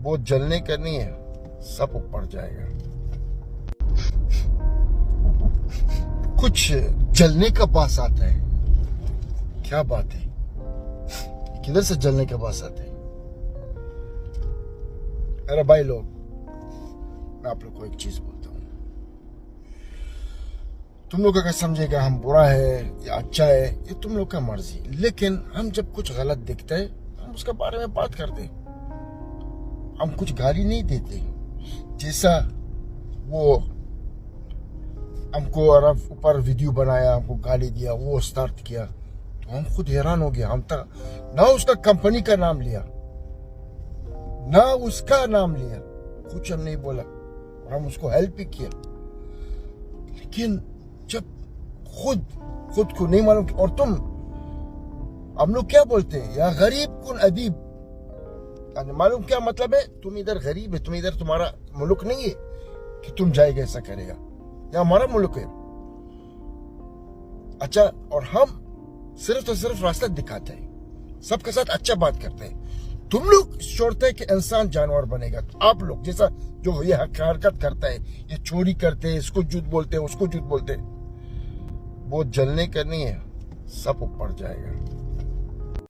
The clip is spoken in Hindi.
वो जलने का नहीं है, सब ऊपर जाएगा। कुछ जलने का बास आता है, क्या बात है, किधर से जलने का बास आता है? अरे भाई लोग, मैं आप लोग को एक चीज बोलता हूँ, तुम लोग अगर समझेगा हम बुरा है या अच्छा है, ये तुम लोग का मर्जी, लेकिन हम जब कुछ गलत दिखता है हम उसके बारे में बात करते, हम कुछ गाली नहीं देते। जैसा वो हमको ऊपर वीडियो बनाया, हमको गाली दिया, वो स्टार्ट किया, तो हम खुद हैरान हो गया। हम तक ना उसका कंपनी का नाम लिया, ना उसका नाम लिया, कुछ हम नहीं बोला, और हम उसको हेल्प भी किया। लेकिन जब खुद को नहीं मालूम, और हम लोग क्या बोलते हैं, या गरीब कुन अदीब, मालूम क्या मतलब है? तुम इधर गरीब है, तुम इधर, तुम्हारा मुल्क नहीं है कि तुम जाएगा ऐसा करेगा, या हमारा मुल्क है। अच्छा, और हम सिर्फ तो सिर्फ रास्ता दिखाते हैं, सबके साथ अच्छा बात करते हैं। तुम लोग छोड़ते हैं कि इंसान जानवर बनेगा। तो आप लोग जैसा जो ये हरकत करता है, ये चोरी करते हैं, इसको झूठ बोलते हैं, उसको झूठ बोलते हैं, वो जलने का नहीं है, सब ऊपर जाएगा।